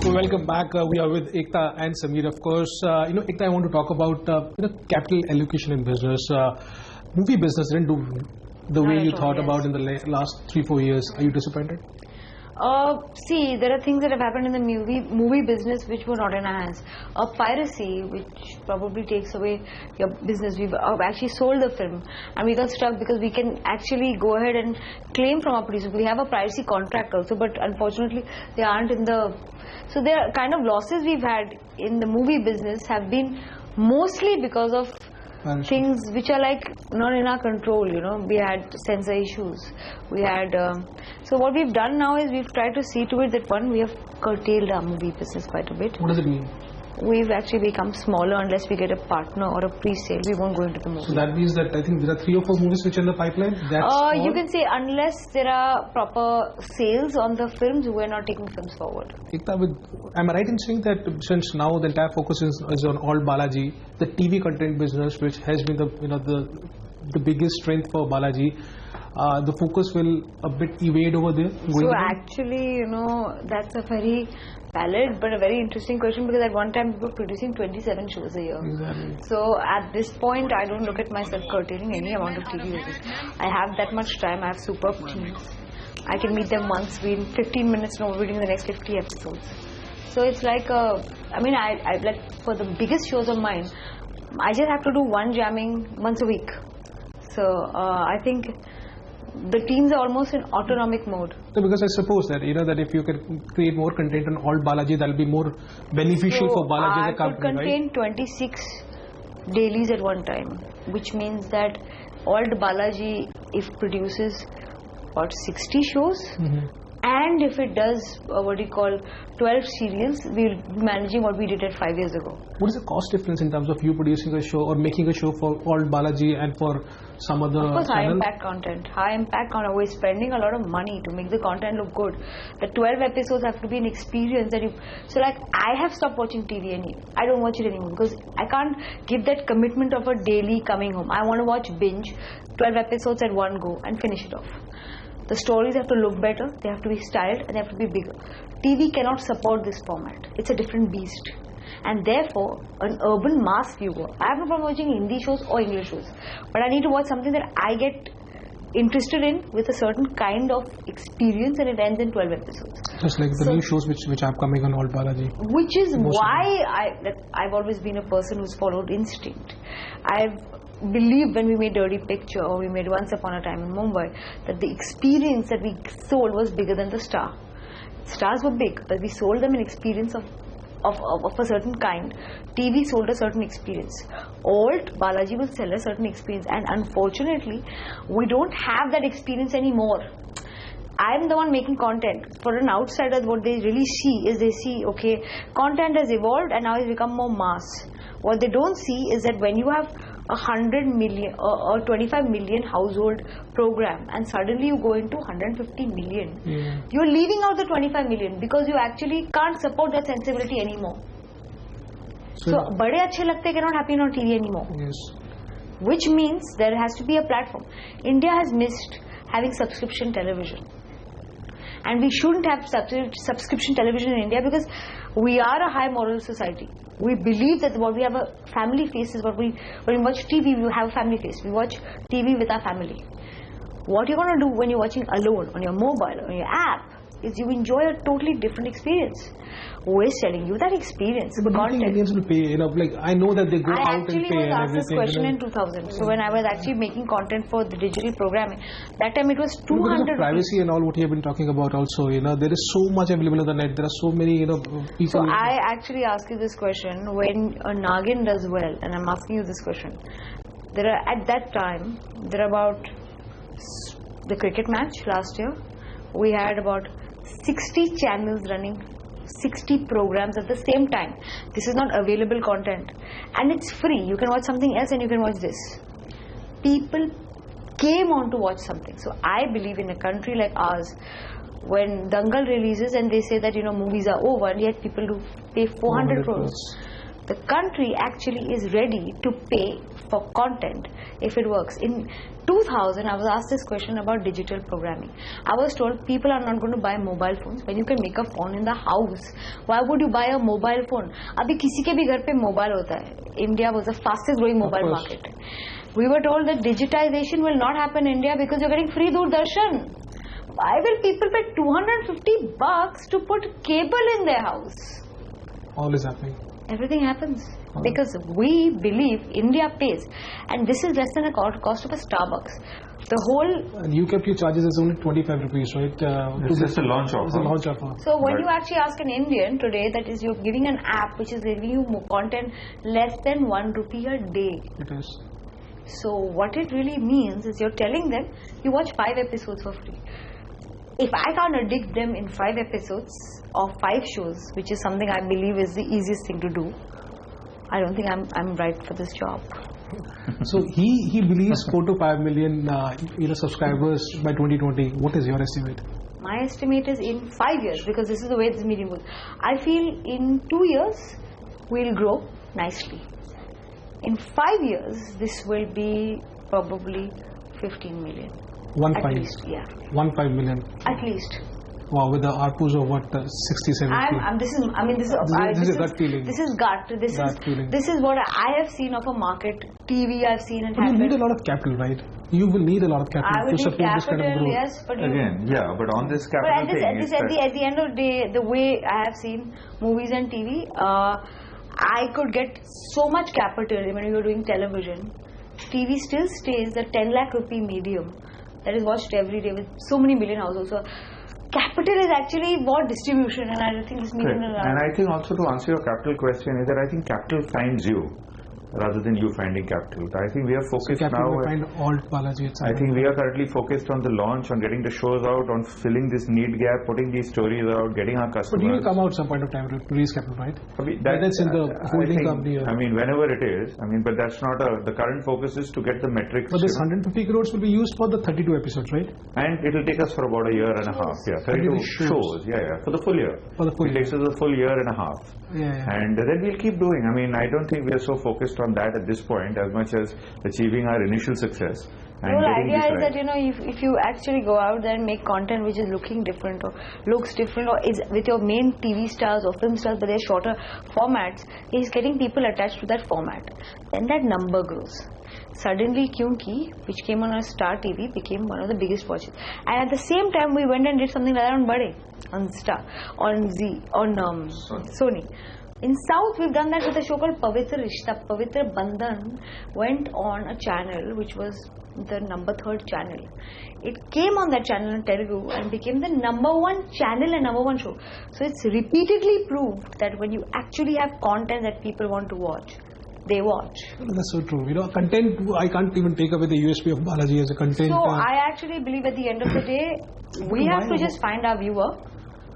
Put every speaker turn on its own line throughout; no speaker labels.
So welcome back. We are with Ekta and Samir, of course. Ekta, I want to talk about capital allocation in business. Movie business didn't do the way you thought about in the last 3-4 years. Are you disappointed?
See, there are things that have happened in the movie business which were not in our hands. Piracy, which probably takes away your business. We've actually sold the film and we got stuck because we can actually go ahead and claim from our producers. We have a piracy contract also, but unfortunately they aren't in the... So there are kind of losses we've had in the movie business have been mostly because of things which are like not in our control. We had censor issues, we had so what we've done now is we've tried to see to it that we have curtailed our movie business quite a bit.
What does it mean?
We've actually become smaller. Unless we get a partner or a pre-sale, we won't go into the movie. So
that means that I think there are 3 or 4 movies which are in the pipeline.
You can say unless there are proper sales on the films, we're not taking films forward.
Ekta, am I right in saying that since now the entire focus is on all Balaji, the TV content business, which has been the biggest strength for Balaji, the focus will a bit evade over there?
So actually, that's a very valid but a very interesting question, because at one time we were producing 27 shows a year.
Exactly.
So at this point, I don't look at myself curtailing any amount of TV business. I have that much time. I have superb teams. I can meet them once. We in 15 minutes know we're doing the next 50 episodes. So it's like I like for the biggest shows of mine, I just have to do one jamming once a week. So I think the teams are almost in autonomic mode.
So because I suppose that that if you can create more content on all Balaji, that will be more beneficial for Balaji as a company,
I could contain 26 dailies at one time, which means that all Balaji, if produces about 60 shows, and if it does 12 serials, we'll be managing what we did at 5 years ago.
What is the cost difference in terms of you producing a show or making a show for all Balaji and for some other
Of course,
channel?
high impact content. High impact content. We're spending a lot of money to make the content look good. The 12 episodes have to be an experience that you... So like, I have stopped watching TV I don't watch it anymore because I can't give that commitment of a daily coming home. I want to watch binge 12 episodes at one go and finish it off. The stories have to look better, they have to be styled, and they have to be bigger. TV cannot support this format. It's a different beast. And therefore, an urban mass viewer, I have no problem watching Hindi shows or English shows, but I need to watch something that I get interested in with a certain kind of experience, and it ends in 12 episodes.
Just like the new shows which are coming on all Balaji.
Which is why I've always been a person who's followed instinct. I've believed when we made Dirty Picture or we made Once Upon a Time in Mumbai that the experience that we sold was bigger than the star. Stars were big, but we sold them an experience of a certain kind. TV sold a certain experience. Alt Balaji will sell a certain experience, and unfortunately we don't have that experience anymore. I'm the one making content. For an outsider, what they really see is they see, okay, content has evolved and now it's become more mass. What they don't see is that when you have 100 million or 25 million household program and suddenly you go into 150 million, you're leaving out the 25 million because you actually can't support that sensibility anymore. So bade achhe lagte cannot happen on TV anymore.
Yes.
Which means there has to be a platform. India has missed having subscription television. And we shouldn't have subscription television in India because we are a high moral society. We believe that what we have a family face is when we watch TV, we have a family face. We watch TV with our family. What you're going to do when you're watching alone on your mobile, on your app, is you enjoy a totally different experience. We're selling you that experience.
But do you think Indians will pay? Like I know that they go out and pay.
I actually was asked this question in 2000. So when I was actually making content for the digital programming, that time it was 200.
Because of privacy and all what you have been talking about also, there is so much available on the net. There are so many, people.
So I actually ask you this question when a Nagin does well, and I'm asking you this question. There are at that time there are about the cricket match last year. We had about 60 channels running 60 programs at the same time. This is not available content and it's free. You can watch something else and you can watch this. People came on to watch something. So I believe in a country like ours, when Dangal releases and they say that movies are over, and yet people do pay 400 crores. the country actually is ready to pay for content if it works. In 2000, I was asked this question about digital programming. I was told people are not going to buy mobile phones when you can make a phone in the house. Why would you buy a mobile phone? Abhi kisi ke bhi ghar pe mobile hota hai. India was the fastest growing mobile market. We were told that digitization will not happen in India because you're getting free Doordarshan. Why will people pay $250 to put cable in their house?
All is happening.
Everything happens because we believe India pays, and this is less than a cost of a Starbucks. The whole
and you kept your charges as only 25 rupees, right?
It's just a launch offer.
It's a launch offer.
So when you actually ask an Indian today, that is, you're giving an app which is giving you content less than 1 rupee a day.
It is.
So what it really means is you're telling them you watch 5 episodes for free. If I can't addict them in 5 episodes of 5 shows, which is something I believe is the easiest thing to do, I don't think I'm right for this job.
So he believes 4 to 5 million subscribers by 2020. What is your estimate?
My estimate is in 5 years, because this is the way this meeting goes. I feel in 2 years we'll grow nicely. In 5 years this will be probably 15 million.
1.5.
Least, yeah.
1.5 million.
At least.
Wow, with the ARPUs of what, 60, 70?
This is gut feeling. This is gut. This is what I have seen of a market. TV I've seen and
you need a lot of capital, right? You will need a lot of capital to support this kind of growth.
Yes, but
but on this capital
at the end of the day, the way I have seen movies and TV, I could get so much capital when you're doing television. TV still stays the 10 lakh rupee medium that is watched every day with so many million households. So capital is actually what distribution, and I don't think this medium.
And I think also to answer your capital question is that I think capital finds you rather than you finding capital. I think we are focused now.
Find alt Balaji itself.
I think we are currently focused on the launch, on getting the shows out, on filling this need gap, putting these stories out, getting our customers.
But you will come out some point of time to raise capital, right? That's in the holding company.
I mean, whenever it is. I mean, but that's not the current focus is to get the metrics.
But this 150 crores will be used for the 32 episodes, right?
And it will take us for about a year and a half. Yeah, 32 shows. Yeah, for the full year. It takes us a full year and a half. And then we'll keep doing. I mean, I don't think we are so focused on that at this point as much as achieving our initial success.
And the idea is that if you actually go out there and make content which is looking different or looks different or is with your main TV stars or film stars, but they're shorter formats, is getting people attached to that format. Then that number grows. Suddenly Kyunki, which came on a Star TV, became one of the biggest watches. And at the same time, we went and did something like that on Bade, on Star, on Sony. In South, we've done that with a show called Pavitra Rishta. Pavitra Bandhan went on a channel which was the number 3rd channel. It came on that channel in Telugu and became the number 1 channel and number 1 show. So it's repeatedly proved that when you actually have content that people want to watch, they watch.
That's so true. Content, I can't even take away the USP of Balaji as a content.
So I actually believe at the end of the day, we have to just find our viewer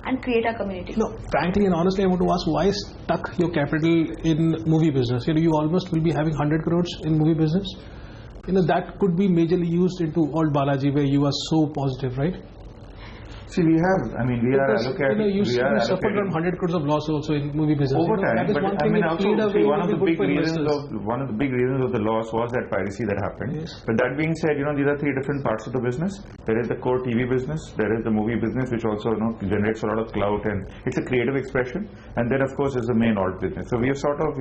and create a community.
No, frankly and honestly, I want to ask, why stuck your capital in movie business? You almost will be having 100 crores in movie business. That could be majorly used into alt Balaji, where you are so positive, right?
See, we are allocating.
You suffered from 100 crores of loss also in movie business.
Over time, but I mean, also one of the big reasons of the loss was that piracy that happened.
Yes.
But that being said, these are 3 different parts of the business. There is the core TV business, there is the movie business, which also generates a lot of clout, and it's a creative expression. And then, of course, is the main alt business. So we have sort of,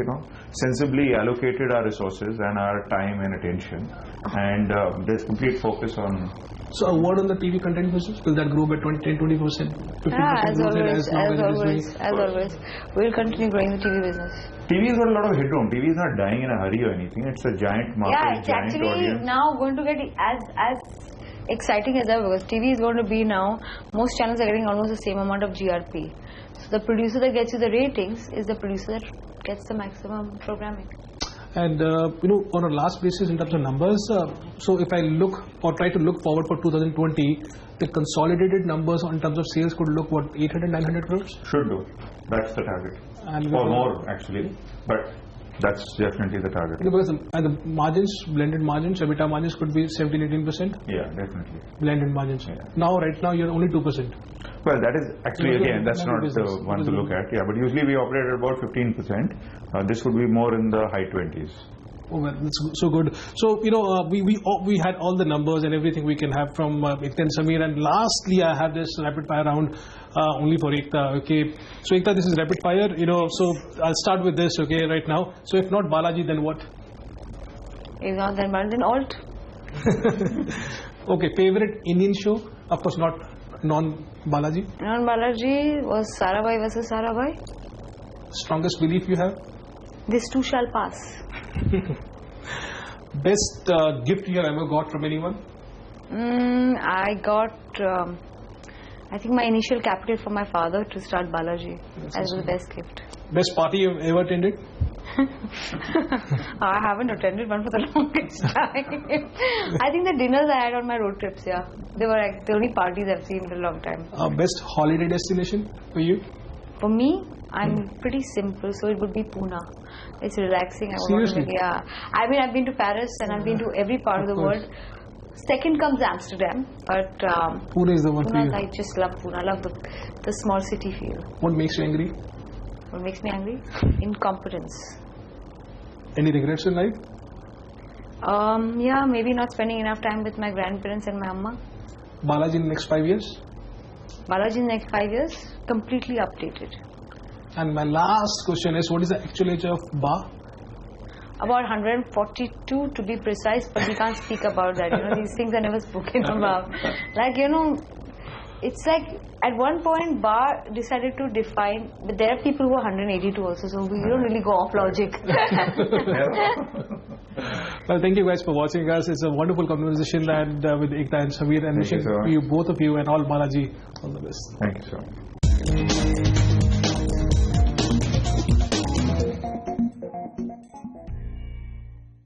sensibly allocated our resources and our time and attention, and there's complete focus on.
So a word on the TV content business, will that grow by 20%, 20%, 50%?
As always, we'll continue growing the TV business.
TV has got a lot of headroom. TV is not dying in a hurry or anything. It's a giant market,
it's actually audience. Now going to get as exciting as ever, because TV is going to be now, most channels are getting almost the same amount of GRP. So the producer that gets you the ratings is the producer that gets the maximum programming.
And on a last basis in terms of numbers, so if I look or try to look forward for 2020, the consolidated numbers in terms of sales could look 800, 900 crores?
Should do. That's the target. Or more actually, but that's definitely the target.
Because the margins, blended margins, EBITDA margins could be 17-18%.
Yeah, definitely.
Blended margins.
Yeah.
Right now you're only 2%.
Well, that is actually, again, that's not the one to look at. Yeah, but usually we operate at about 15%. This would be more in the high 20s.
Oh, well, that's so good. So, we had all the numbers and everything we can have from Ekta and Sameer. And lastly, I have this rapid fire round only for Ekta. Okay. So, Ekta, this is rapid fire. So I'll start with this. Okay, right now. So, if not Balaji, then what?
If not then Balaji, then alt.
Okay. Favorite Indian show? Of course, not non-Balaji.
Non-Balaji was Sarabhai versus Sarabhai.
Strongest belief you have?
This too shall pass.
Best gift you have ever got from anyone?
I got, I think, my initial capital from my father to start Balaji. That was the best gift.
Best party you've ever attended?
I haven't attended one for the longest time. I think the dinners I had on my road trips, yeah. They were like the only parties I've seen in a long time.
Best holiday destination for you?
For me, I'm pretty simple, so it would be Pune. It's relaxing.
Seriously?
Yeah. I mean, I've been to Paris and I've been to every part of the world. Second comes Amsterdam, but
Pune is the one for you.
I just love Pune. I love the small city feel.
What makes you angry?
What makes me angry? Incompetence.
Any regrets in life?
Yeah, maybe not spending enough time with my grandparents and my amma.
Balaji in the next 5 years?
Balaji in the next 5 years, completely updated.
And my last question is, what is the actual age of Ba?
About 142 to be precise, but we can't speak about that. These things are never spoken about. Like, it's like at one point Ba decided to define, but there are people who are 182 also, so we don't really go off logic.
Well, thank you guys for watching us. It's a wonderful conversation and with Ekta and Sameer, and wishing you, both of you and all Balaji, all the best.
Thank you, sir.